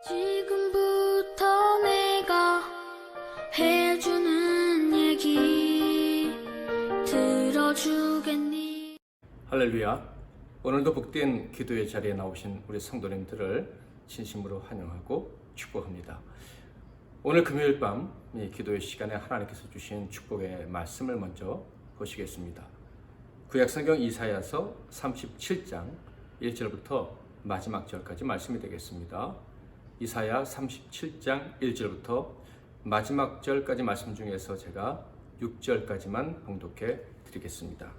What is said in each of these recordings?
지금부터 내가 해주는 얘기 들어주겠니? 할렐루야. 오늘도 복된 기도의 자리에 나오신 우리 성도님들을 진심으로 환영하고 축복합니다. 오늘 금요일 밤 이 기도의 시간에 하나님께서 주신 축복의 말씀을 먼저 보시겠습니다. 구약성경 이사야서 37장 1절부터 마지막 절까지 말씀이 되겠습니다. 이사야 37장 1절부터 마지막 절까지 말씀 중에서 제가 6절까지만 봉독해 드리겠습니다.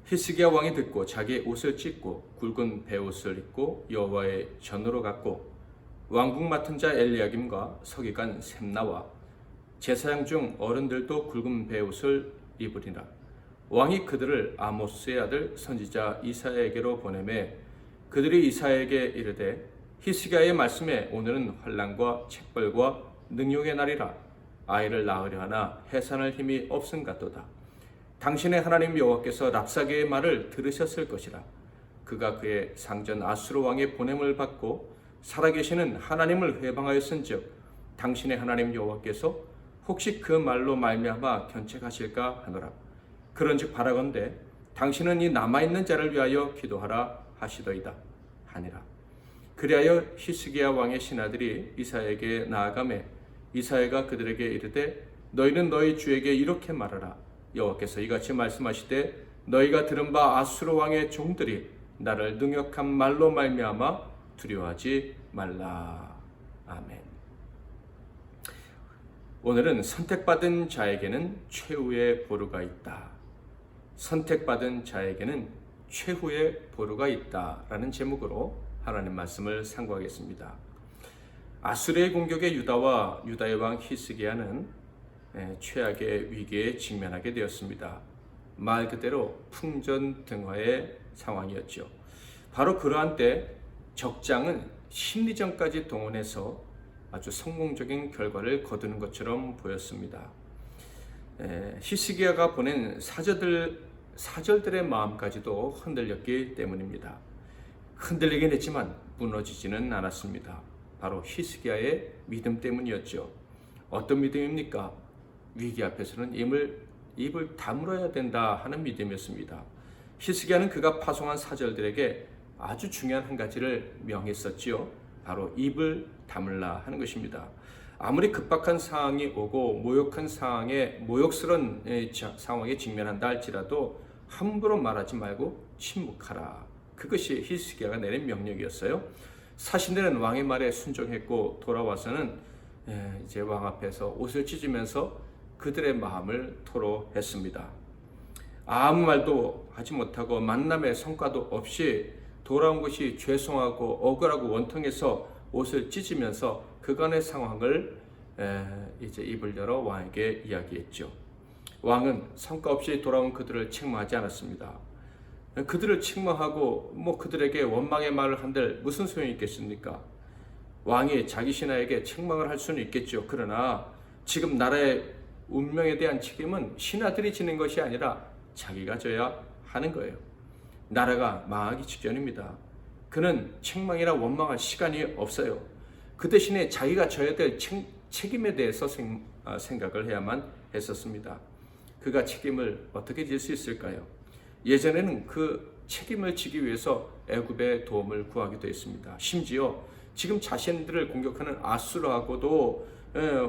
히스기야 왕이 듣고 자기의 옷을 찢고 굵은 베옷을 입고 여호와의 전으로 갔고 왕궁 맡은 자 엘리야김과 서기관 셈나와 제사장 중 어른들도 굵은 베옷을 입으리라. 왕이 그들을 아모스의 아들 선지자 이사야에게로 보내매 그들이 이사야에게 이르되 히스기야의 말씀에 오늘은 환난과 책벌과 능욕의 날이라. 아이를 낳으려 하나 해산할 힘이 없음 같도다. 당신의 하나님 여호와께서 랍사게의 말을 들으셨을 것이라. 그가 그의 상전 아수르 왕의 보냄을 받고 살아계시는 하나님을 회방하였은즉 당신의 하나님 여호와께서 혹시 그 말로 말미암아 견책하실까 하노라. 그런즉 바라건대 당신은 이 남아있는 자를 위하여 기도하라 하시더이다 하니라. 그리하여 히스기야 왕의 신하들이 이사야에게 나아가매 이사야가 그들에게 이르되 너희는 너희 주에게 이렇게 말하라. 여호와께서 이같이 말씀하시되 너희가 들은 바 아수르 왕의 종들이 나를 능욕한 말로 말미암아 두려워하지 말라. 아멘. 오늘은 선택받은 자에게는 최후의 보루가 있다. 선택받은 자에게는 최후의 보루가 있다라는 제목으로 하나님 말씀을 상고하겠습니다. 아수르의 공격에 유다와 유다의 왕 히스기야는 최악의 위기에 직면하게 되었습니다. 말 그대로 풍전등화의 상황이었죠. 바로 그러한 때 적장은 심리전까지 동원해서 아주 성공적인 결과를 거두는 것처럼 보였습니다. 히스기야가 보낸 사절들의 마음까지도 흔들렸기 때문입니다. 흔들리긴 했지만 무너지지는 않았습니다. 바로 히스기야의 믿음 때문이었죠. 어떤 믿음입니까? 위기 앞에서는 입을 다물어야 된다 하는 믿음이었습니다. 히스기야는 그가 파송한 사절들에게 아주 중요한 한 가지를 명했었지요. 바로 입을 다물라 하는 것입니다. 아무리 급박한 상황이 오고 모욕스러운 상황에 직면한다 할지라도 함부로 말하지 말고 침묵하라. 그것이 히스기야가 내린 명령이었어요. 사신들은 왕의 말에 순종했고 돌아와서는 이제 왕 앞에서 옷을 찢으면서 그들의 마음을 토로했습니다. 아무 말도 하지 못하고 만남의 성과도 없이 돌아온 것이 죄송하고 억울하고 원통해서 옷을 찢으면서 그간의 상황을 이제 입을 열어 왕에게 이야기했죠. 왕은 성과 없이 돌아온 그들을 책망하지 않았습니다. 그들을 책망하고 그들에게 원망의 말을 한들 무슨 소용이 있겠습니까? 왕이 자기 신하에게 책망을 할 수는 있겠죠. 그러나 지금 나라의 운명에 대한 책임은 신하들이 지는 것이 아니라 자기가 져야 하는 거예요. 나라가 망하기 직전입니다. 그는 책망이나 원망할 시간이 없어요. 그 대신에 자기가 져야 될 책임에 대해서 생각을 해야만 했었습니다. 그가 책임을 어떻게 질 수 있을까요? 예전에는 그 책임을 지기 위해서 애굽의 도움을 구하기도 했습니다. 심지어 지금 자신들을 공격하는 아수르하고도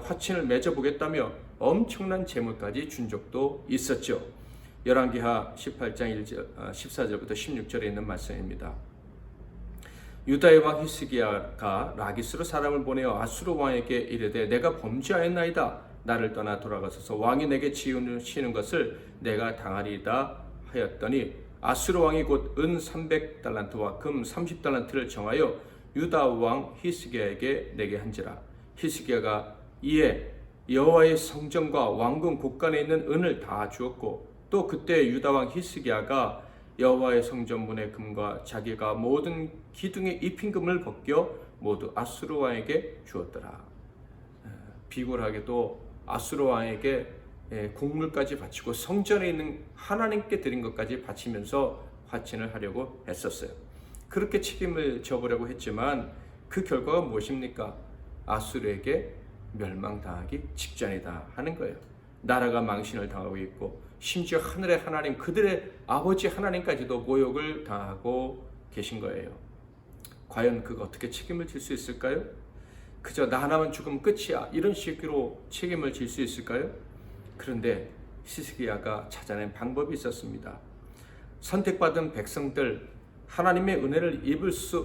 화친을 맺어보겠다며 엄청난 재물까지 준 적도 있었죠. 열왕기하 18장 14절부터 16절에 있는 말씀입니다. 유다의 왕 히스기야가 라기스로 사람을 보내어 아수르 왕에게 이르되 내가 범죄하였나이다. 나를 떠나 돌아가소서. 왕이 내게 지으시는 것을 내가 당하리이다 하였더니 아수르 왕이 곧 은 300달란트와 금 30달란트를 정하여 유다 왕 히스기야에게 내게 한지라. 히스기야가 이에 여호와의 성전과 왕궁 곳간에 있는 은을 다 주었고 또 그때 유다 왕 히스기야가 여호와의 성전문의 금과 자기가 모든 기둥에 입힌 금을 벗겨 모두 아수르 왕에게 주었더라. 비굴하게도 아수르 왕에게 곡물까지 바치고 성전에 있는 하나님께 드린 것까지 바치면서 화친을 하려고 했었어요. 그렇게 책임을 져보려고 했지만 그 결과가 무엇입니까? 아수르에게 멸망당하기 직전이다 하는 거예요. 나라가 망신을 당하고 있고 심지어 하늘의 하나님, 그들의 아버지 하나님까지도 모욕을 당하고 계신 거예요. 과연 그가 어떻게 책임을 질 수 있을까요? 그저 나 하나만 죽으면 끝이야, 이런 식으로 책임을 질 수 있을까요? 그런데 히스기야가 찾아낸 방법이 있었습니다. 선택받은 백성들, 하나님의 은혜를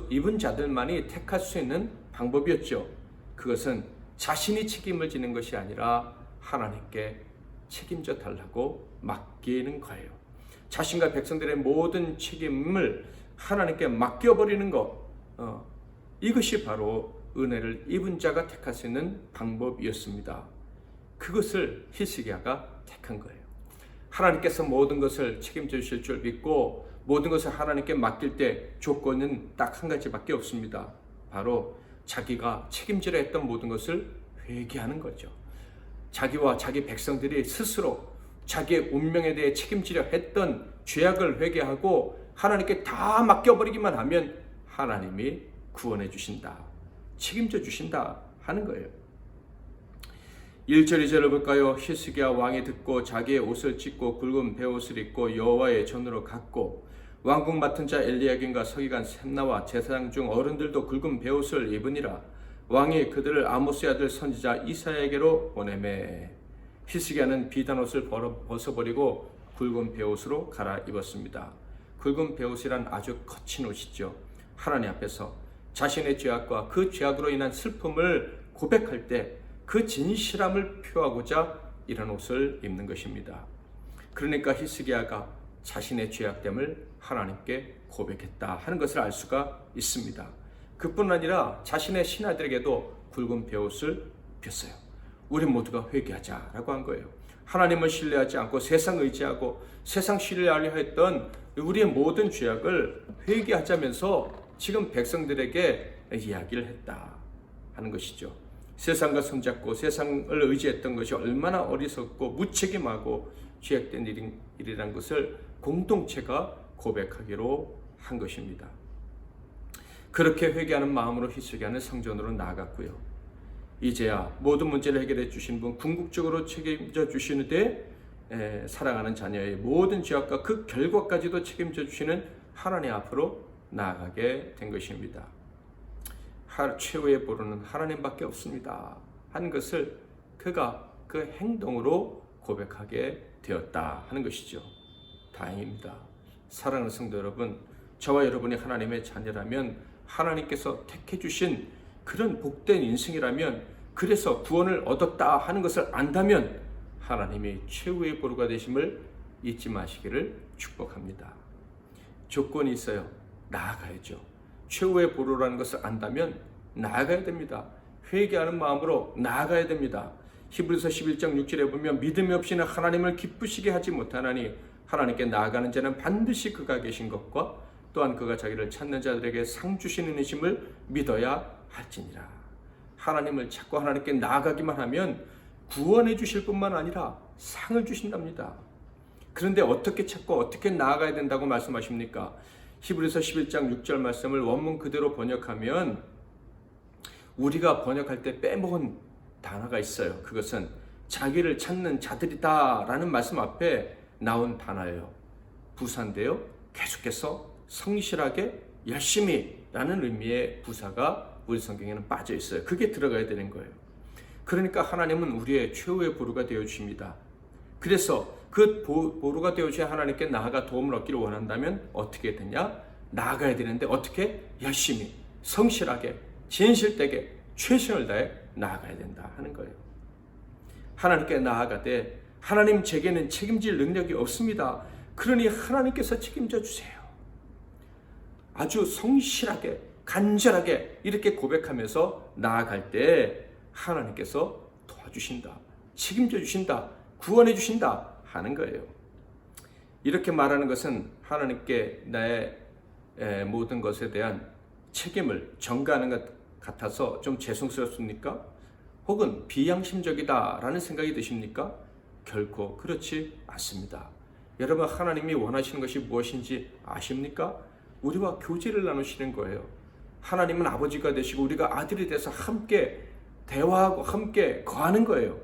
입은 자들만이 택할 수 있는 방법이었죠. 그것은 자신이 책임을 지는 것이 아니라 하나님께 책임져 달라고 맡기는 거예요. 자신과 백성들의 모든 책임을 하나님께 맡겨버리는 것, 이것이 바로 은혜를 입은 자가 택할 수 있는 방법이었습니다. 그것을 히스기야가 택한 거예요. 하나님께서 모든 것을 책임져 주실 줄 믿고 모든 것을 하나님께 맡길 때 조건은 딱 한 가지밖에 없습니다. 바로 자기가 책임지려 했던 모든 것을 회개하는 거죠. 자기와 자기 백성들이 스스로 자기의 운명에 대해 책임지려 했던 죄악을 회개하고 하나님께 다 맡겨버리기만 하면 하나님이 구원해 주신다, 책임져 주신다 하는 거예요. 1절 2절을 볼까요? 히스기야 왕이 듣고 자기의 옷을 찢고 굵은 베옷을 입고 여호와의 전으로 갔고 왕궁 맡은 자 엘리야김과 서기관 셈나와 제사장 중 어른들도 굵은 베옷을 입으니라. 왕이 그들을 아모스의 아들 선지자 이사야에게로 보내매 히스기야는 비단 옷을 벗어버리고 굵은 베옷으로 갈아입었습니다. 굵은 베옷이란 아주 거친 옷이죠. 하나님 앞에서 자신의 죄악과 그 죄악으로 인한 슬픔을 고백할 때 그 진실함을 표하고자 이런 옷을 입는 것입니다. 그러니까 히스기야가 자신의 죄악됨을 하나님께 고백했다 하는 것을 알 수가 있습니다. 그뿐 아니라 자신의 신하들에게도 굵은 베옷을 폈어요. 우리 모두가 회개하자라고 한 거예요. 하나님을 신뢰하지 않고 세상 의지하고 세상 신뢰하려 했던 우리의 모든 죄악을 회개하자면서 지금 백성들에게 이야기를 했다 하는 것이죠. 세상과 손잡고 세상을 의지했던 것이 얼마나 어리석고 무책임하고 죄악된 일이라는 것을 공동체가 고백하기로 한 것입니다. 그렇게 회개하는 마음으로 히스기야는 성전으로 나아갔고요. 이제야 모든 문제를 해결해 주신 분, 궁극적으로 책임져 주시는데 사랑하는 자녀의 모든 죄악과 그 결과까지도 책임져 주시는 하나님 앞으로 나아가게 된 것입니다. 최후의 보루는 하나님밖에 없습니다 하는 것을 그가 그 행동으로 고백하게 되었다 하는 것이죠. 다행입니다. 사랑하는 성도 여러분, 저와 여러분이 하나님의 자녀라면 하나님께서 택해 주신 그런 복된 인생이라면, 그래서 구원을 얻었다 하는 것을 안다면 하나님이 최후의 보루가 되심을 잊지 마시기를 축복합니다. 조건이 있어요. 나아가야죠. 최후의 보루라는 것을 안다면 나아가야 됩니다. 회개하는 마음으로 나아가야 됩니다. 히브리서 11장 6절에 보면 믿음이 없이는 하나님을 기쁘시게 하지 못하나니 하나님께 나아가는 자는 반드시 그가 계신 것과 또한 그가 자기를 찾는 자들에게 상 주시는 이심을 믿어야 할지니라. 하나님을 찾고 하나님께 나아가기만 하면 구원해 주실 뿐만 아니라 상을 주신답니다. 그런데 어떻게 찾고 어떻게 나아가야 된다고 말씀하십니까? 히브리서 11장 6절 말씀을 원문 그대로 번역하면 우리가 번역할 때 빼먹은 단어가 있어요. 그것은 자기를 찾는 자들이다 라는 말씀 앞에 나온 단어예요. 부사인데요, 계속해서 성실하게 열심히 라는 의미의 부사가 우리 성경에는 빠져 있어요. 그게 들어가야 되는 거예요. 그러니까 하나님은 우리의 최후의 보루가 되어 주십니다. 그래서 그 보루가 되어 주신 하나님께 나아가 도움을 얻기를 원한다면 어떻게 되냐? 나아가야 되는데 어떻게? 열심히, 성실하게, 진실되게, 최선을 다해 나아가야 된다 하는 거예요. 하나님께 나아가되 하나님, 제게는 책임질 능력이 없습니다. 그러니 하나님께서 책임져 주세요. 아주 성실하게, 간절하게 이렇게 고백하면서 나아갈 때 하나님께서 도와주신다, 책임져 주신다, 구원해 주신다 하는 거예요. 이렇게 말하는 것은 하나님께 나의 모든 것에 대한 책임을 전가하는 것 같아서 좀 죄송스럽습니까? 혹은 비양심적이다 라는 생각이 드십니까? 결코 그렇지 않습니다. 여러분, 하나님이 원하시는 것이 무엇인지 아십니까? 우리와 교제를 나누시는 거예요. 하나님은 아버지가 되시고 우리가 아들이 돼서 함께 대화하고 함께 거하는 거예요.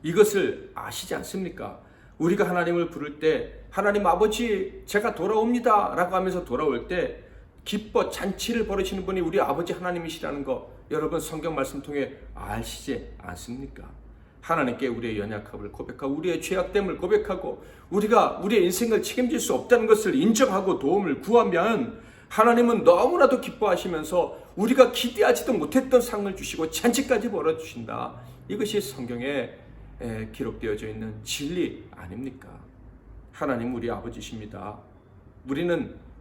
이것을 아시지 않습니까? 우리가 하나님을 부를 때 하나님 아버지 제가 돌아옵니다 라고 하면서 돌아올 때 기뻐 잔치를 벌이시는 분이 우리 아버지 하나님이시라는 거 여러분 성경 말씀 통해 아시지 않습니까? 하나님께 우리의 연약함을 고백하고 우리의 죄악됨을 고백하고 우리가 우리의 인생을 책임질 수 없다는 것을 인정하고 도움을 구하면 하나님은 너무나도 기뻐하시면서 우리가 기대하지도 못했던 상을 주시고 잔치까지 벌어주신다. 이것이 성경에 기록되어져 있는 진리 아닙니까? 하나님 우리 아버지십니다.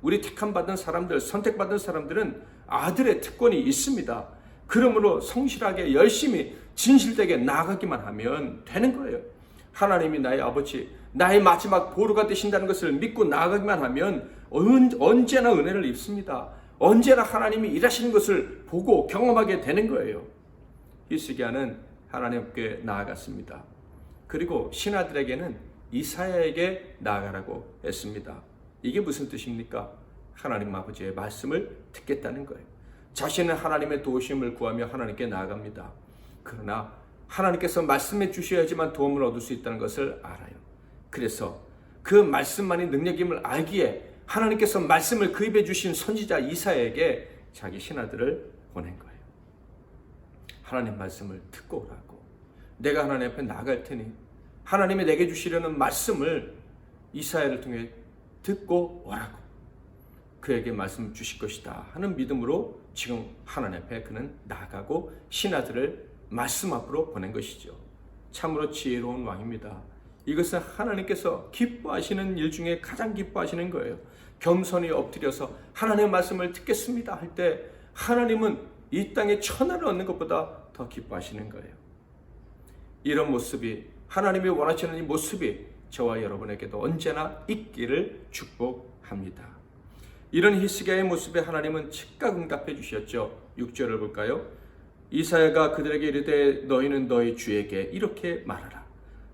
우리 택함받은 사람들, 선택받은 사람들은 아들의 특권이 있습니다. 그러므로 성실하게 열심히 진실되게 나아가기만 하면 되는 거예요. 하나님이 나의 아버지, 나의 마지막 보루가 되신다는 것을 믿고 나아가기만 하면 언제나 은혜를 입습니다. 언제나 하나님이 일하시는 것을 보고 경험하게 되는 거예요. 히스기야는 하나님께 나아갔습니다. 그리고 신하들에게는 이사야에게 나아가라고 했습니다. 이게 무슨 뜻입니까? 하나님 아버지의 말씀을 듣겠다는 거예요. 자신은 하나님의 도우심을 구하며 하나님께 나아갑니다. 그러나 하나님께서 말씀해 주셔야지만 도움을 얻을 수 있다는 것을 알아요. 그래서 그 말씀만이 능력임을 알기에 하나님께서 말씀을 그 입에 주신 선지자 이사야에게 자기 신하들을 보낸 거예요. 하나님 말씀을 듣고 오라고. 내가 하나님 앞에 나갈 테니 하나님이 내게 주시려는 말씀을 이사야를 통해 듣고 오라고. 그에게 말씀 주실 것이다 하는 믿음으로 지금 하나님 앞에 그는 나가고 신하들을 말씀 앞으로 보낸 것이죠. 참으로 지혜로운 왕입니다. 이것은 하나님께서 기뻐하시는 일 중에 가장 기뻐하시는 거예요. 겸손히 엎드려서 하나님의 말씀을 듣겠습니다 할 때 하나님은 이 땅에 천하를 얻는 것보다 더 기뻐하시는 거예요. 이런 모습이 하나님이 원하시는 이 모습이 저와 여러분에게도 언제나 있기를 축복합니다. 이런 히스기야의 모습에 하나님은 즉각 응답해 주셨죠. 6절을 볼까요? 이사야가 그들에게 이르되 너희는 너희 주에게 이렇게 말하라.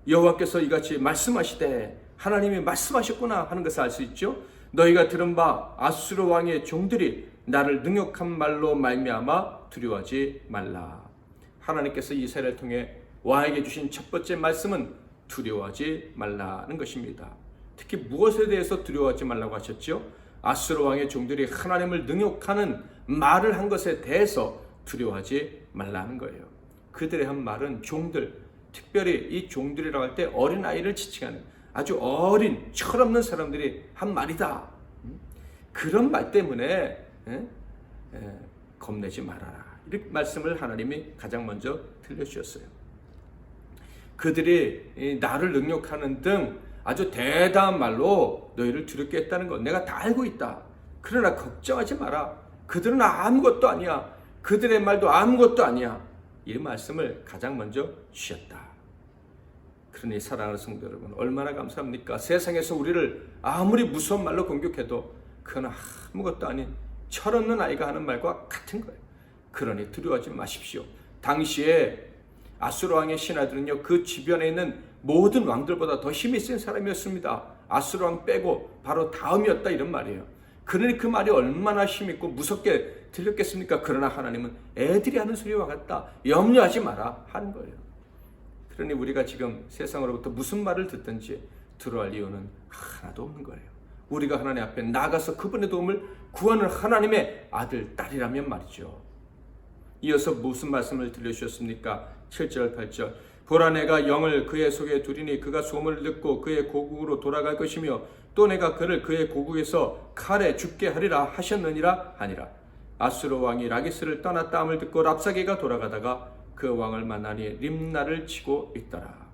여호와께서 이같이 말씀하시되 하나님이 말씀하셨구나 하는 것을 알 수 있죠. 너희가 들은 바 아수르 왕의 종들이 나를 능욕한 말로 말미암아 두려워하지 말라. 하나님께서 이사야를 통해 왕에게 주신 첫 번째 말씀은 두려워하지 말라는 것입니다. 특히 무엇에 대해서 두려워하지 말라고 하셨죠? 아수르 왕의 종들이 하나님을 능욕하는 말을 한 것에 대해서 두려워하지 말라는 거예요. 그들의 한 말은 종들, 특별히 이 종들이라고 할 때 어린아이를 지칭하는 아주 어린 철없는 사람들이 한 말이다. 그런 말 때문에 겁내지 말아라. 이렇게 말씀을 하나님이 가장 먼저 들려주셨어요. 그들이 나를 능욕하는 등 아주 대담한 말로 너희를 두렵게 했다는 것 내가 다 알고 있다. 그러나 걱정하지 마라. 그들은 아무것도 아니야. 그들의 말도 아무것도 아니야. 이 말씀을 가장 먼저 주셨다. 그러니 사랑하는 성도 여러분, 얼마나 감사합니까? 세상에서 우리를 아무리 무서운 말로 공격해도 그건 아무것도 아닌 철없는 아이가 하는 말과 같은 거예요. 그러니 두려워하지 마십시오. 당시에 아수르 왕의 신하들은요, 그 주변에 있는 모든 왕들보다 더 힘이 센 사람이었습니다. 아수르 왕 빼고 바로 다음이었다 이런 말이에요. 그러니 그 말이 얼마나 힘있고 무섭게 들렸겠습니까? 그러나 하나님은 애들이 하는 소리와 같다. 염려하지 마라 하는 거예요. 그러니 우리가 지금 세상으로부터 무슨 말을 듣든지 두려워할 이유는 하나도 없는 거예요. 우리가 하나님 앞에 나가서 그분의 도움을 구하는 하나님의 아들, 딸이라면 말이죠. 이어서 무슨 말씀을 들려주셨습니까? 7절, 8절. 보라 내가 영을 그의 속에 두리니 그가 소문을 듣고 그의 고국으로 돌아갈 것이며 또 내가 그를 그의 고국에서 칼에 죽게 하리라 하셨느니라 하니라. 아수르 왕이 라기스를 떠났다 함을 듣고 랍사게가 돌아가다가 그 왕을 만나니 림나를 치고 있더라.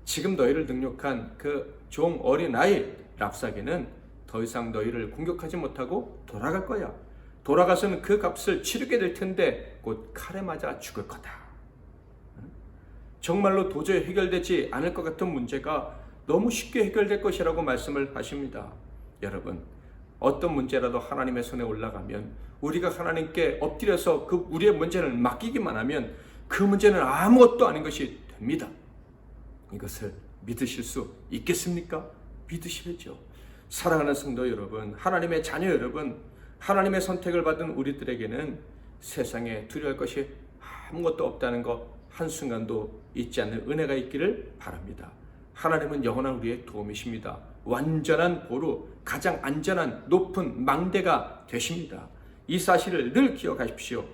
지금 너희를 능욕한 그 종 어린아이 랍사게는 더 이상 너희를 공격하지 못하고 돌아갈 거야. 돌아가서는 그 값을 치르게 될 텐데 곧 칼에 맞아 죽을 거다. 정말로 도저히 해결되지 않을 것 같은 문제가 너무 쉽게 해결될 것이라고 말씀을 하십니다. 여러분, 어떤 문제라도 하나님의 손에 올라가면 우리가 하나님께 엎드려서 그 우리의 문제를 맡기기만 하면 그 문제는 아무것도 아닌 것이 됩니다. 이것을 믿으실 수 있겠습니까? 믿으시겠죠. 사랑하는 성도 여러분, 하나님의 자녀 여러분, 하나님의 선택을 받은 우리들에게는 세상에 두려워할 것이 아무것도 없다는 것 한순간도 잊지 않는 은혜가 있기를 바랍니다. 하나님은 영원한 우리의 도움이십니다. 완전한 보루, 가장 안전한 높은 망대가 되십니다. 이 사실을 늘 기억하십시오.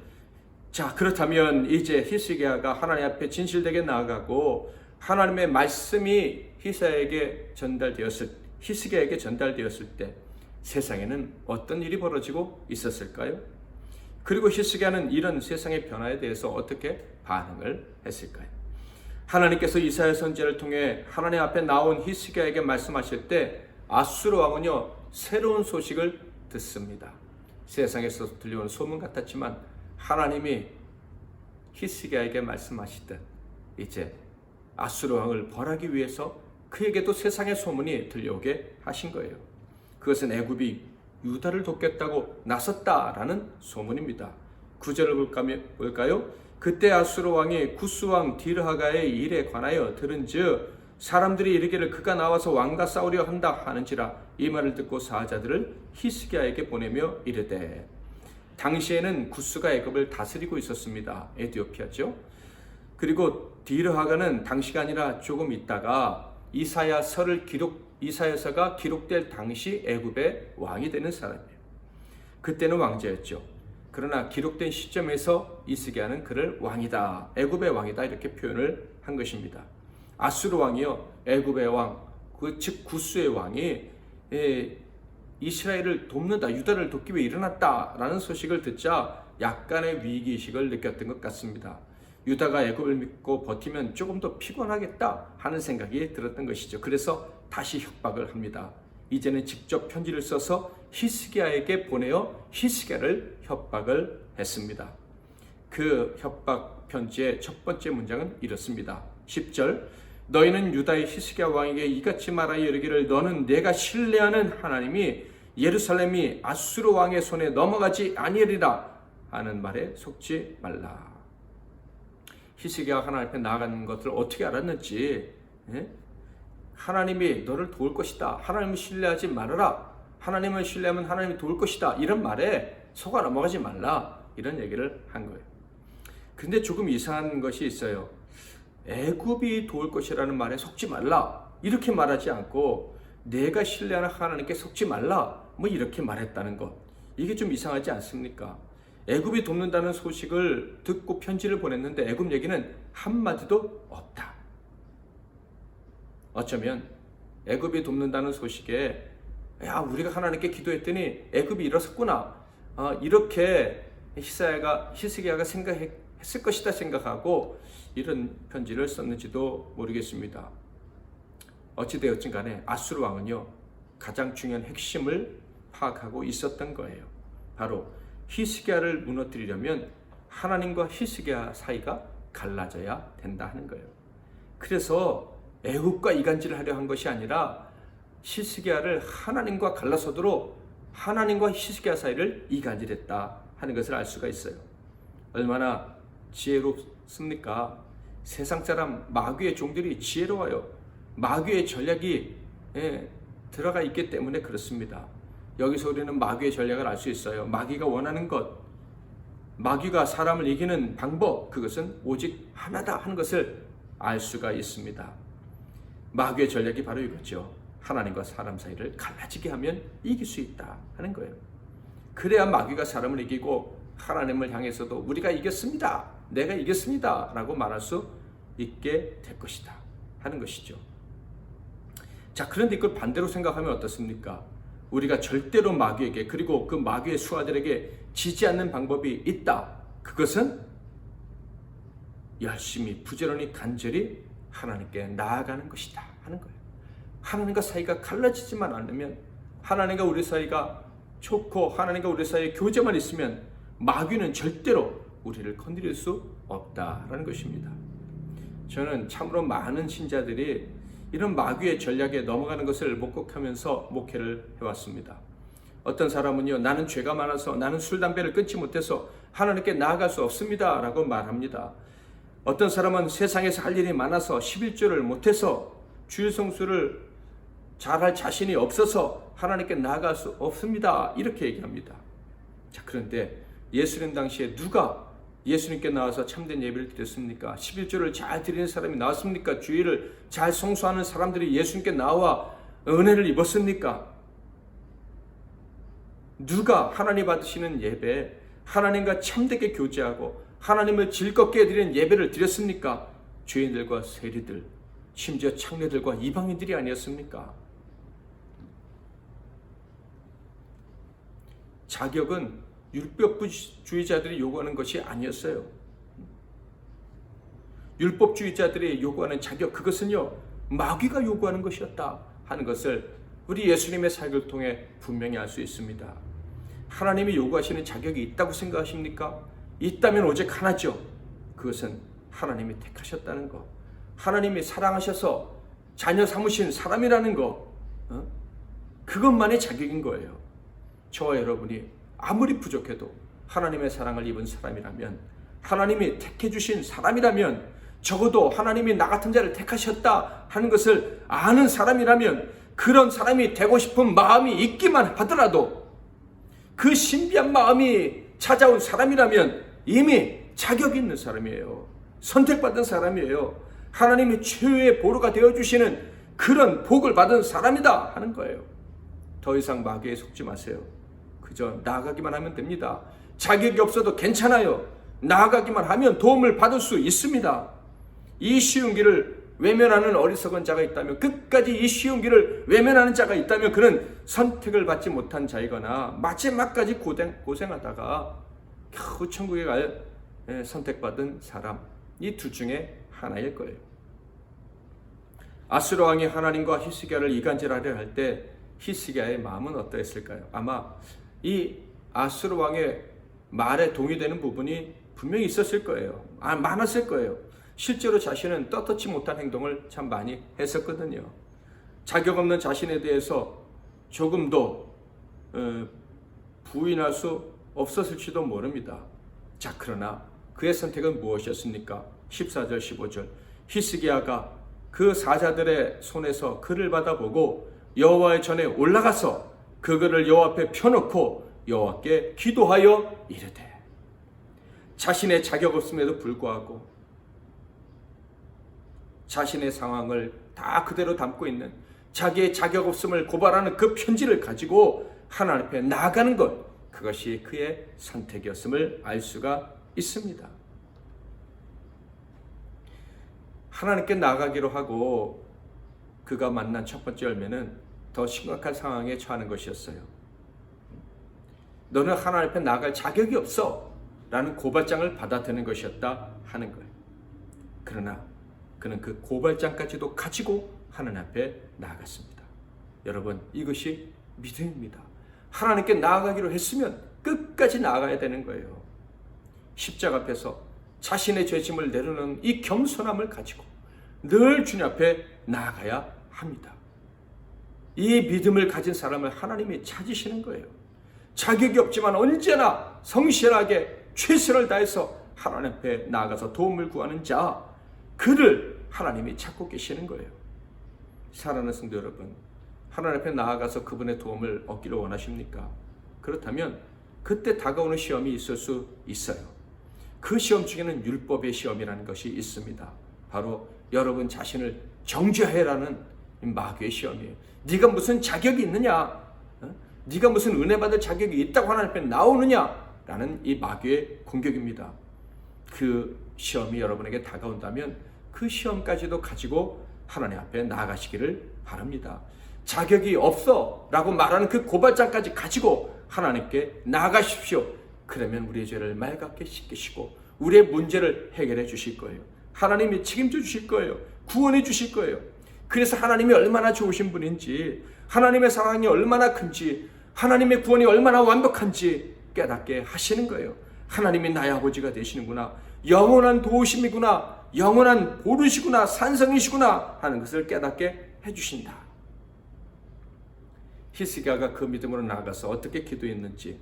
자, 그렇다면 이제 히스기야가 하나님 앞에 진실되게 나아가고 하나님의 말씀이 히스기야에게 전달되었을 때 세상에는 어떤 일이 벌어지고 있었을까요? 그리고 히스기야는 이런 세상의 변화에 대해서 어떻게 반응을 했을까요? 하나님께서 이사야 선지자를 통해 하나님 앞에 나온 히스기야에게 말씀하실 때 아수르 왕은요 새로운 소식을 듣습니다. 세상에서 들려오는 소문 같았지만 하나님이 히스기야에게 말씀하시듯 이제 아수르 왕을 벌하기 위해서 그에게도 세상의 소문이 들려오게 하신 거예요. 그것은 애굽이 유다를 돕겠다고 나섰다라는 소문입니다. 9절을 볼까요? 그때 아수르 왕이 구스 왕 디르하가의 일에 관하여 들은즉 사람들이 이르기를 그가 나와서 왕과 싸우려 한다 하는지라. 이 말을 듣고 사자들을 히스기야에게 보내며 이르되, 당시에는 구스가 애굽을 다스리고 있었습니다. 에티오피아죠. 그리고 디르하가는 당시가 아니라 조금 있다가 이사야서가 기록될 당시 애굽의 왕이 되는 사람이에요. 그때는 왕자였죠. 그러나 기록된 시점에서 히스기야는 그를 왕이다, 애굽의 왕이다 이렇게 표현을 한 것입니다. 아수르 왕이요, 애굽의 왕, 즉 구스의 왕이 이스라엘을 돕는다, 유다를 돕기 위해 일어났다라는 소식을 듣자 약간의 위기의식을 느꼈던 것 같습니다. 유다가 애굽을 믿고 버티면 조금 더 피곤하겠다 하는 생각이 들었던 것이죠. 그래서 다시 협박을 합니다. 이제는 직접 편지를 써서 히스기야에게 보내어 히스기야를 협박을 했습니다. 그 협박 편지의 첫 번째 문장은 이렇습니다. 10절, 너희는 유다의 히스기야 왕에게 이같이 말하여 이르기를 너는 내가 신뢰하는 하나님이 예루살렘이 아수르 왕의 손에 넘어가지 아니하리라 하는 말에 속지 말라. 히스기야가 하나님 앞에 나아가는 것을 어떻게 알았는지, 하나님이 너를 도울 것이다, 하나님을 신뢰하지 말아라, 하나님을 신뢰하면 하나님이 도울 것이다, 이런 말에 속아 넘어가지 말라, 이런 얘기를 한 거예요. 근데 조금 이상한 것이 있어요. 애굽이 도울 것이라는 말에 속지 말라 이렇게 말하지 않고 내가 신뢰하는 하나님께 속지 말라 뭐 이렇게 말했다는 것, 이게 좀 이상하지 않습니까? 애굽이 돕는다는 소식을 듣고 편지를 보냈는데 애굽 얘기는 한마디도 없다. 어쩌면 애굽이 돕는다는 소식에 야, 우리가 하나님께 기도했더니 애굽이 일어섰구나, 이렇게 히스기야가 생각했을 것이다 생각하고 이런 편지를 썼는지도 모르겠습니다. 어찌되었든 간에 아수르 왕은요 가장 중요한 핵심을 파악하고 있었던 거예요. 바로 히스기야를 무너뜨리려면 하나님과 히스기야 사이가 갈라져야 된다 하는 거예요. 그래서 애굽과 이간질을 하려 한 것이 아니라 히스기야를 하나님과 갈라서도록 하나님과 히스기야 사이를 이간질했다 하는 것을 알 수가 있어요. 얼마나 지혜롭습니까? 세상 사람 마귀의 종들이 지혜로워요. 마귀의 전략이 들어가 있기 때문에 그렇습니다. 여기서 우리는 마귀의 전략을 알 수 있어요. 마귀가 원하는 것, 마귀가 사람을 이기는 방법, 그것은 오직 하나다 하는 것을 알 수가 있습니다. 마귀의 전략이 바로 이거죠. 하나님과 사람 사이를 갈라지게 하면 이길 수 있다 하는 거예요. 그래야 마귀가 사람을 이기고 하나님을 향해서도 우리가 이겼습니다, 내가 이겼습니다 라고 말할 수 있게 될 것이다 하는 것이죠. 자, 그런데 이걸 반대로 생각하면 어떻습니까? 우리가 절대로 마귀에게, 그리고 그 마귀의 수하들에게 지지 않는 방법이 있다. 그것은 열심히 부지런히 간절히 하나님께 나아가는 것이다 하는 거예요. 하나님과 사이가 갈라지지만 않으면, 하나님과 우리 사이가 좋고 하나님과 우리 사이에 교제만 있으면 마귀는 절대로 우리를 건드릴 수 없다라는 것입니다. 저는 참으로 많은 신자들이 이런 마귀의 전략에 넘어가는 것을 목격하면서 목회를 해왔습니다. 어떤 사람은요, 나는 죄가 많아서, 나는 술, 담배를 끊지 못해서 하나님께 나아갈 수 없습니다 라고 말합니다. 어떤 사람은 세상에서 할 일이 많아서 11조를 못해서, 주일 성수를 잘할 자신이 없어서 하나님께 나아갈 수 없습니다 이렇게 얘기합니다. 자, 그런데 예수님 당시에 누가 예수님께 나와서 참된 예배를 드렸습니까? 11조를 잘 드리는 사람이 나왔습니까? 주일을 잘 성수하는 사람들이 예수님께 나와 은혜를 입었습니까? 누가 하나님 받으시는 예배, 하나님과 참되게 교제하고 하나님을 즐겁게 드리는 예배를 드렸습니까? 죄인들과 세리들, 심지어 창녀들과 이방인들이 아니었습니까? 자격은 율법주의자들이 요구하는 것이 아니었어요. 율법주의자들이 요구하는 자격, 그것은요 마귀가 요구하는 것이었다 하는 것을 우리 예수님의 사역을 통해 분명히 알 수 있습니다. 하나님이 요구하시는 자격이 있다고 생각하십니까? 있다면 오직 하나죠. 그것은 하나님이 택하셨다는 것, 하나님이 사랑하셔서 자녀 삼으신 사람이라는 것, 그것만의 자격인 거예요. 저와 여러분이 아무리 부족해도 하나님의 사랑을 입은 사람이라면, 하나님이 택해 주신 사람이라면, 적어도 하나님이 나 같은 자를 택하셨다 하는 것을 아는 사람이라면, 그런 사람이 되고 싶은 마음이 있기만 하더라도, 그 신비한 마음이 찾아온 사람이라면 이미 자격이 있는 사람이에요. 선택받은 사람이에요. 하나님이 최후의 보루가 되어주시는 그런 복을 받은 사람이다 하는 거예요. 더 이상 마귀에 속지 마세요. 그저 나아가기만 하면 됩니다. 자격이 없어도 괜찮아요. 나아가기만 하면 도움을 받을 수 있습니다. 이 쉬운 길을 외면하는 어리석은 자가 있다면, 끝까지 이 쉬운 길을 외면하는 자가 있다면 그는 선택을 받지 못한 자이거나 마지막까지 고생하다가 겨우 천국에 갈 선택받은 사람, 이 둘 중에 하나일 거예요. 아수르 왕이 하나님과 히스기야를 이간질하려 할 때 히스기야의 마음은 어떠했을까요? 아마 이 아수르 왕의 말에 동의되는 부분이 분명히 있었을 거예요. 많았을 거예요. 실제로 자신은 떳떳지 못한 행동을 참 많이 했었거든요. 자격 없는 자신에 대해서 조금도 부인할 수 없었을지도 모릅니다. 자, 그러나 그의 선택은 무엇이었습니까? 14절 15절 히스기야가 그 사자들의 손에서 글을 받아보고 여호와의 전에 올라가서 그 글을 여호와 앞에 펴놓고 여호와께 기도하여 이르되, 자신의 자격 없음에도 불구하고 자신의 상황을 다 그대로 담고 있는, 자기의 자격 없음을 고발하는 그 편지를 가지고 하나님 앞에 나아가는 것, 그것이 그의 선택이었음을 알 수가 있습니다. 하나님께 나아가기로 하고 그가 만난 첫 번째 열매는 더 심각한 상황에 처하는 것이었어요. 너는 하나님 앞에 나아갈 자격이 없어 라는 고발장을 받아드는 것이었다 하는 거예요. 그러나 그는 그 고발장까지도 가지고 하나님 앞에 나아갔습니다. 여러분, 이것이 믿음입니다. 하나님께 나아가기로 했으면 끝까지 나아가야 되는 거예요. 십자가 앞에서 자신의 죄짐을 내려놓은 이 겸손함을 가지고 늘 주님 앞에 나아가야 합니다. 이 믿음을 가진 사람을 하나님이 찾으시는 거예요. 자격이 없지만 언제나 성실하게 최선을 다해서 하나님 앞에 나아가서 도움을 구하는 자, 그를 하나님이 찾고 계시는 거예요. 사랑하는 성도 여러분, 하나님 앞에 나아가서 그분의 도움을 얻기를 원하십니까? 그렇다면 그때 다가오는 시험이 있을 수 있어요. 그 시험 중에는 율법의 시험이라는 것이 있습니다. 바로 여러분 자신을 정죄해라는 마귀의 시험이에요. 네가 무슨 자격이 있느냐? 네가 무슨 은혜 받을 자격이 있다고 하나님 앞에 나오느냐라는 이 마귀의 공격입니다. 그 시험이 여러분에게 다가온다면 그 시험까지도 가지고 하나님 앞에 나아가시기를 바랍니다. 자격이 없어 라고 말하는 그 고발장까지 가지고 하나님께 나아가십시오. 그러면 우리의 죄를 맑게 씻기시고 우리의 문제를 해결해 주실 거예요. 하나님이 책임져 주실 거예요. 구원해 주실 거예요. 그래서 하나님이 얼마나 좋으신 분인지, 하나님의 사랑이 얼마나 큰지, 하나님의 구원이 얼마나 완벽한지 깨닫게 하시는 거예요. 하나님이 나의 아버지가 되시는구나, 영원한 도우심이구나, 영원한 보루시구나, 산성이시구나 하는 것을 깨닫게 해주신다. 히스기야가 그 믿음으로 나아가서 어떻게 기도했는지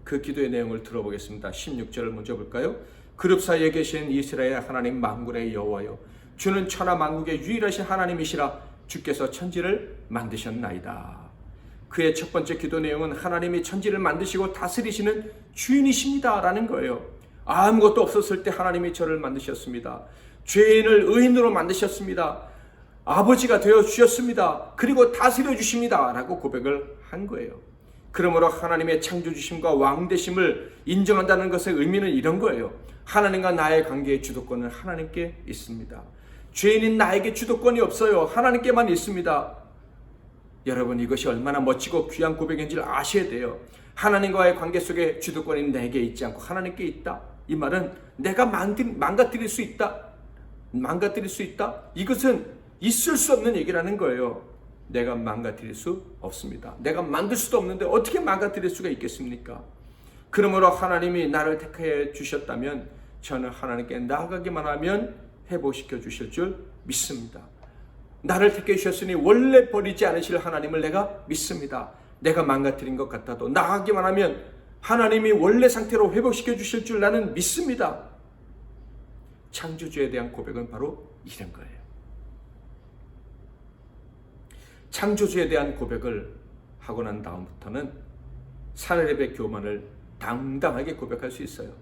그 기도의 내용을 들어보겠습니다. 16절을 먼저 볼까요? 그룹 사이에 계신 이스라엘 하나님 만군의 여호와여, 주는 천하 만국의 유일하신 하나님이시라. 주께서 천지를 만드셨나이다. 그의 첫 번째 기도 내용은 하나님이 천지를 만드시고 다스리시는 주인이십니다 라는 거예요. 아무것도 없었을 때 하나님이 저를 만드셨습니다. 죄인을 의인으로 만드셨습니다. 아버지가 되어 주셨습니다. 그리고 다스려 주십니다 라고 고백을 한 거예요. 그러므로 하나님의 창조주심과 왕되심을 인정한다는 것의 의미는 이런 거예요. 하나님과 나의 관계의 주도권은 하나님께 있습니다. 죄인인 나에게 주도권이 없어요. 하나님께만 있습니다. 여러분, 이것이 얼마나 멋지고 귀한 고백인지를 아셔야 돼요. 하나님과의 관계 속에 주도권이 내게 있지 않고 하나님께 있다. 이 말은 내가 망가뜨릴 수 있다. 망가뜨릴 수 있다. 이것은 있을 수 없는 얘기라는 거예요. 내가 망가뜨릴 수 없습니다. 내가 만들 수도 없는데 어떻게 망가뜨릴 수가 있겠습니까? 그러므로 하나님이 나를 택해 주셨다면 저는 하나님께 나아가기만 하면 회복시켜 주실 줄 믿습니다. 나를 택해 주셨으니 원래 버리지 않으실 하나님을 내가 믿습니다. 내가 망가뜨린 것 같아도 나아가기만 하면 하나님이 원래 상태로 회복시켜 주실 줄 나는 믿습니다. 창조주에 대한 고백은 바로 이런 거예요. 창조주에 대한 고백을 하고 난 다음부터는 사내립의 교만을 당당하게 고백할 수 있어요.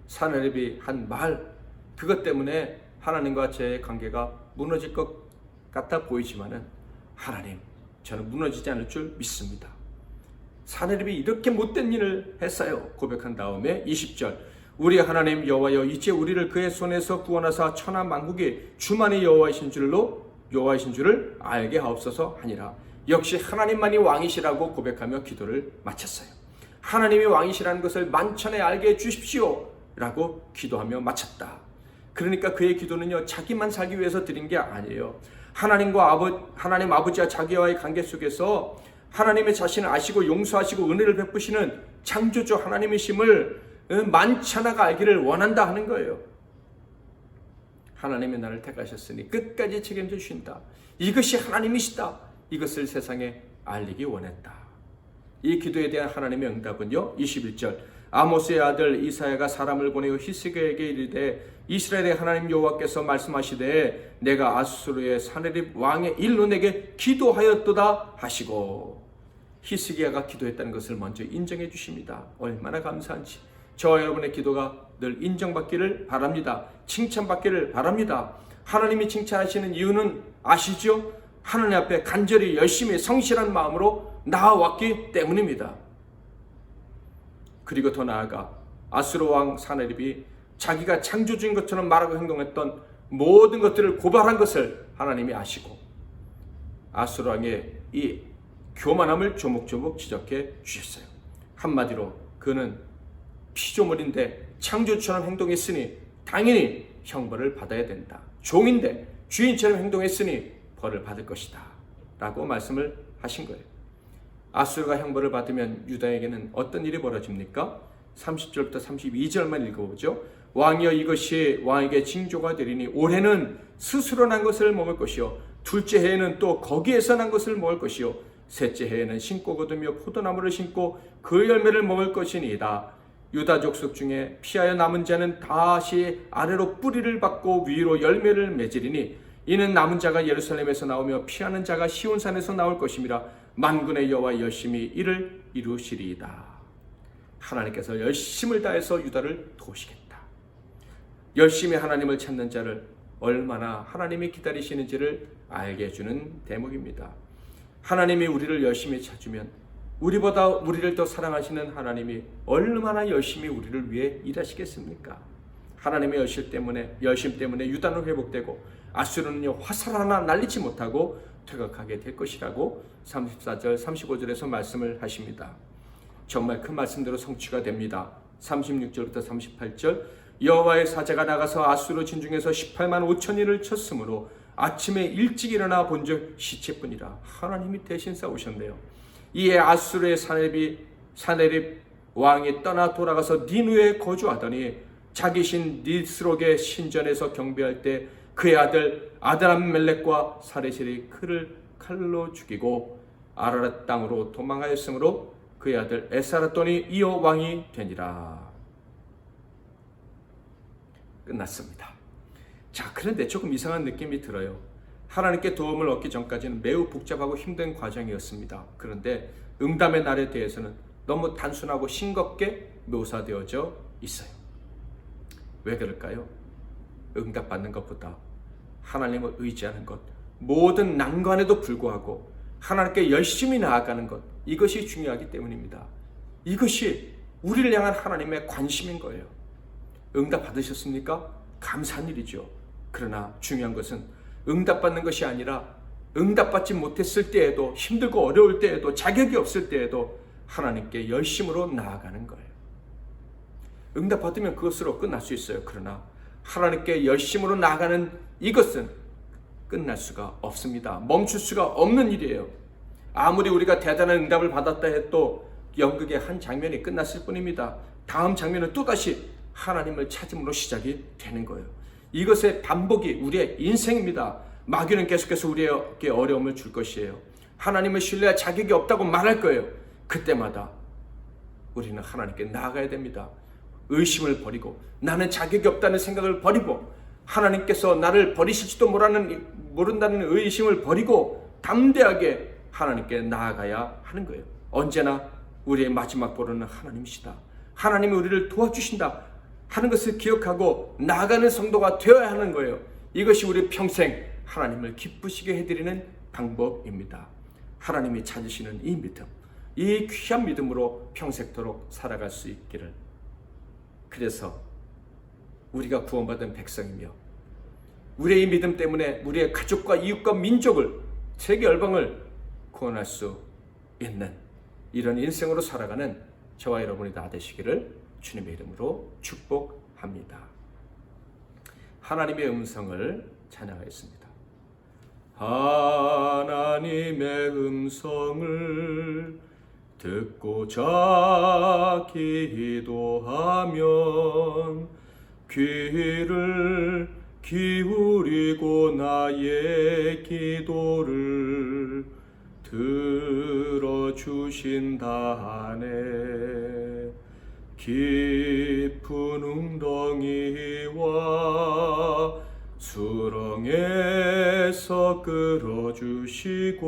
사내립이 한 말, 그것 때문에 하나님과 제 관계가 무너질 것 같아 보이지만은 하나님, 저는 무너지지 않을 줄 믿습니다. 사내립이 이렇게 못된 일을 했어요. 고백한 다음에 20절, 우리 하나님 여호와여, 이제 우리를 그의 손에서 구원하사 천하 만국의 주만이 여호와이신 줄을 알게 하옵소서 하니라. 역시 하나님만이 왕이시라고 고백하며 기도를 마쳤어요. 하나님이 왕이시라는 것을 만천에 알게 해 주십시오 라고 기도하며 마쳤다. 그러니까 그의 기도는요, 자기만 살기 위해서 드린 게 아니에요. 하나님 아버지와 자기와의 관계 속에서 하나님의 자신을 아시고 용서하시고 은혜를 베푸시는 창조주 하나님이심을 만천하가 알기를 원한다 하는 거예요. 하나님이 나를 택하셨으니 끝까지 책임져 주신다. 이것이 하나님이시다. 이것을 세상에 알리기 원했다. 이 기도에 대한 하나님의 응답은요, 21절, 아모스의 아들 이사야가 사람을 보내어 히스기야에게 이르되 이스라엘의 하나님 여호와께서 말씀하시되 내가 아수르의 사내립 왕의 일로 내게 기도하였도다 하시고, 히스기야가 기도했다는 것을 먼저 인정해 주십니다. 얼마나 감사한지. 저와 여러분의 기도가 늘 인정받기를 바랍니다. 칭찬받기를 바랍니다. 하나님이 칭찬하시는 이유는 아시죠? 하나님 앞에 간절히 열심히 성실한 마음으로 나아왔기 때문입니다. 그리고 더 나아가 아수르 왕 사내립이 자기가 창조주인 것처럼 말하고 행동했던 모든 것들을 고발한 것을 하나님이 아시고 아수르 왕의 이 교만함을 조목조목 지적해 주셨어요. 한마디로 그는 피조물인데 창조주처럼 행동했으니 당연히 형벌을 받아야 된다. 종인데 주인처럼 행동했으니 벌을 받을 것이다 라고 말씀을 하신 거예요. 아수르가 형벌을 받으면 유다에게는 어떤 일이 벌어집니까? 30절부터 32절만 읽어보죠. 왕이여, 이것이 왕에게 징조가 되리니 올해는 스스로 난 것을 먹을 것이요, 둘째 해에는 또 거기에서 난 것을 먹을 것이요, 셋째 해에는 심고 거두며 포도나무를 심고 그 열매를 먹을 것이니이다. 유다 족속 중에 피하여 남은 자는 다시 아래로 뿌리를 받고 위로 열매를 맺으리니 이는 남은 자가 예루살렘에서 나오며 피하는 자가 시온산에서 나올 것임이라. 만군의 여호와 열심히 이를 이루시리이다. 하나님께서 열심을 다해서 유다를 도우시겠다. 열심히 하나님을 찾는 자를 얼마나 하나님이 기다리시는지를 알게 해주는 대목입니다. 하나님이 우리를 열심히 찾으면 우리보다 우리를 더 사랑하시는 하나님이 얼마나 열심히 우리를 위해 일하시겠습니까? 하나님의 열심 때문에 유다는 회복되고 아수르는요, 화살 하나 날리지 못하고 퇴각하게 될 것이라고 34절 35절에서 말씀을 하십니다. 정말 그 말씀대로 성취가 됩니다. 36절부터 38절, 여호와의 사자가 나가서 아수르 진중에서 18만 5천인을 쳤으므로 아침에 일찍 일어나 본즉 시체뿐이라. 하나님이 대신 싸우셨네요. 이에 아수르의 사내립 왕이 떠나 돌아가서 니누에 거주하더니 자기 신 니스록의 신전에서 경배할 때 그의 아들 아드람멜렉과 사레실이 그를 칼로 죽이고 아라랏 땅으로 도망하였으므로 그의 아들 에사라돈이 이어 왕이 되니라. 끝났습니다. 자, 그런데 조금 이상한 느낌이 들어요. 하나님께 도움을 얻기 전까지는 매우 복잡하고 힘든 과정이었습니다. 그런데 응답의 날에 대해서는 너무 단순하고 싱겁게 묘사되어져 있어요. 왜 그럴까요? 응답받는 것보다 하나님을 의지하는 것, 모든 난관에도 불구하고 하나님께 열심히 나아가는 것, 이것이 중요하기 때문입니다. 이것이 우리를 향한 하나님의 관심인 거예요. 응답 받으셨습니까? 감사한 일이죠. 그러나 중요한 것은 응답받는 것이 아니라 응답받지 못했을 때에도, 힘들고 어려울 때에도, 자격이 없을 때에도 하나님께 열심으로 나아가는 거예요. 응답받으면 그것으로 끝날 수 있어요. 그러나 하나님께 열심으로 나아가는 이것은 끝날 수가 없습니다. 멈출 수가 없는 일이에요. 아무리 우리가 대단한 응답을 받았다 해도 연극의 한 장면이 끝났을 뿐입니다. 다음 장면은 또다시 하나님을 찾음으로 시작이 되는 거예요. 이것의 반복이 우리의 인생입니다. 마귀는 계속해서 우리에게 어려움을 줄 것이에요. 하나님을 신뢰할 자격이 없다고 말할 거예요. 그때마다 우리는 하나님께 나아가야 됩니다. 의심을 버리고 나는 자격이 없다는 생각을 버리고 하나님께서 나를 버리실지도 모른다는 의심을 버리고 담대하게 하나님께 나아가야 하는 거예요. 언제나 우리의 마지막 보루는 하나님이시다. 하나님이 우리를 도와주신다 하는 것을 기억하고 나아가는 성도가 되어야 하는 거예요. 이것이 우리 평생 하나님을 기쁘시게 해드리는 방법입니다. 하나님이 찾으시는 이 믿음, 이 귀한 믿음으로 평생토록 살아갈 수 있기를. 그래서 우리가 구원받은 백성이며 우리의 이 믿음 때문에 우리의 가족과 이웃과 민족을, 세계 열방을 구원할 수 있는 이런 인생으로 살아가는 저와 여러분이 다 되시기를 주님의 이름으로 축복합니다. 하나님의 음성을 찬양하겠습니다. 하나님의 음성을 듣고자 기도하면 귀를 기울이고 나의 기도를 들어주신다네. 깊은 웅덩이와 수렁에서 끌어주시고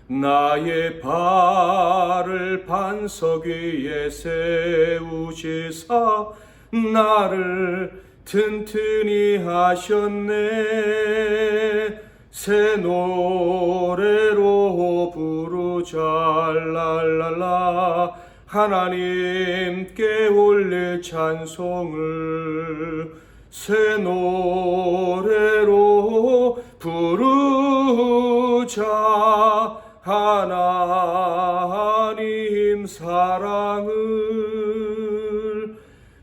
나의 발을 반석 위에 세우시사 나를 튼튼히 하셨네. 새 노래로 부르자 랄랄라. 하나님께 올릴 찬송을 새 노래로 부르자. 하나님 사랑을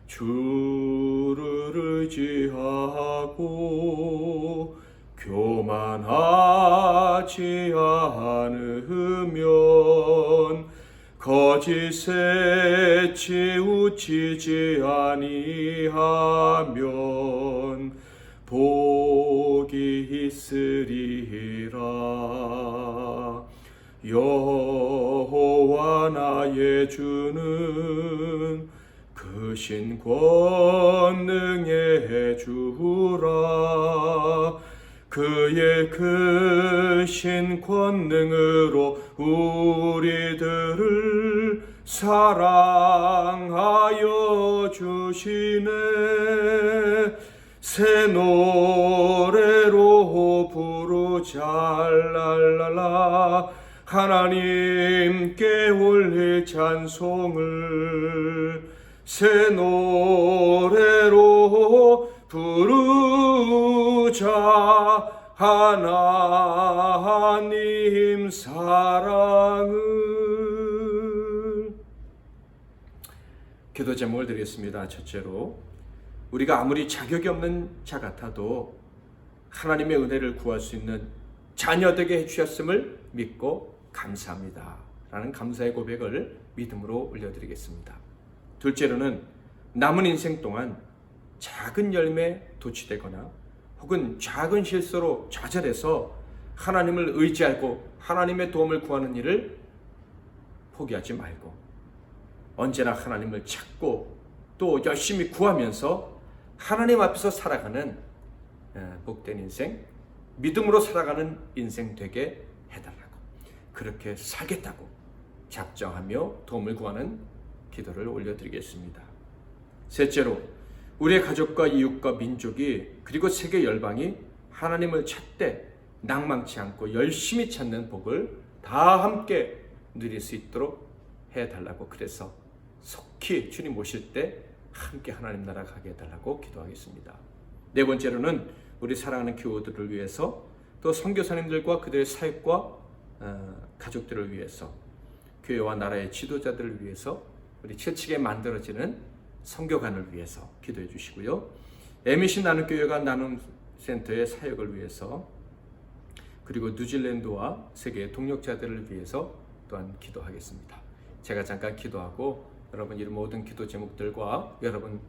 주를 의지하고 교만하지 않으면 거짓에 치우치지 아니하면 복이 있으리라. 여호와 나의 주는 크신 권능의 주라. 그의 크신 권능으로 우리들을 사랑하여 주시네. 새 노래로 부르자 랄랄라. 하나님께 올릴 찬송을 새 노래로 부르자. 하나님 사랑을. 기도 제목을 드리겠습니다. 첫째로, 우리가 아무리 자격이 없는 자 같아도 하나님의 은혜를 구할 수 있는 자녀 되게 해주셨음을 믿고 감사합니다 라는 감사의 고백을 믿음으로 올려드리겠습니다. 둘째로는 남은 인생 동안 작은 열매에 도취되거나 혹은 작은 실수로 좌절해서 하나님을 의지하고 하나님의 도움을 구하는 일을 포기하지 말고 언제나 하나님을 찾고 또 열심히 구하면서 하나님 앞에서 살아가는 복된 인생, 믿음으로 살아가는 인생 되게 해달라고. 그렇게 살겠다고 작정하며 도움을 구하는 기도를 올려드리겠습니다. 셋째로, 우리의 가족과 이웃과 민족이 그리고 세계 열방이 하나님을 찾되 낭망치 않고 열심히 찾는 복을 다 함께 누릴 수 있도록 해달라고, 그래서 속히 주님 오실 때 함께 하나님 나라 가게 해달라고 기도하겠습니다. 네 번째로는 우리 사랑하는 교우들을 위해서, 또 선교사님들과 그들의 사역과 가족들을 위해서, 교회와 나라의 지도자들을 위해서, 우리 칠칙에 만들어지는 선교관을 위해서 기도해 주시고요. MBC 나눔교회가 나눔센터의 사역을 위해서, 그리고 뉴질랜드와 세계의 동력자들을 위해서 또한 기도하겠습니다. 제가 잠깐 기도하고 여러분 이 모든 기도 제목들과 여러분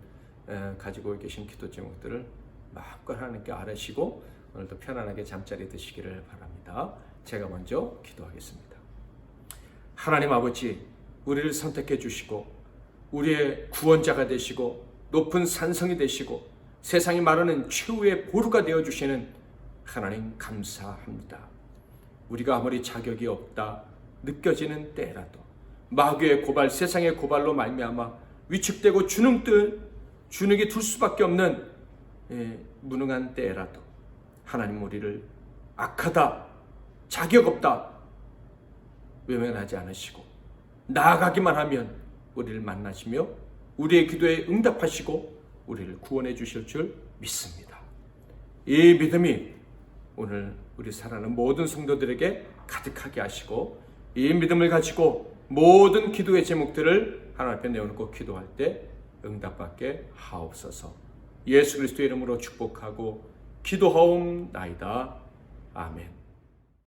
가지고 계신 기도 제목들을 마음껏 하나님께 아뢰시고 오늘도 편안하게 잠자리 드시기를 바랍니다. 제가 먼저 기도하겠습니다. 하나님 아버지, 우리를 선택해 주시고 우리의 구원자가 되시고 높은 산성이 되시고 세상이 말하는 최후의 보루가 되어주시는 하나님 감사합니다. 우리가 아무리 자격이 없다 느껴지는 때라도, 마귀의 고발, 세상의 고발로 말미암아 위축되고 주눅이 들 수밖에 없는 무능한 때라도 하나님 우리를 악하다, 자격 없다 외면하지 않으시고 나아가기만 하면 우리를 만나시며 우리의 기도에 응답하시고 우리를 구원해 주실 줄 믿습니다. 이 믿음이 오늘 우리 사랑하는 모든 성도들에게 가득하게 하시고, 이 믿음을 가지고 모든 기도의 제목들을 하나님 앞에 내어놓고 기도할 때 응답받게 하옵소서. 예수 그리스도의 이름으로 축복하고 기도하옵나이다. 아멘.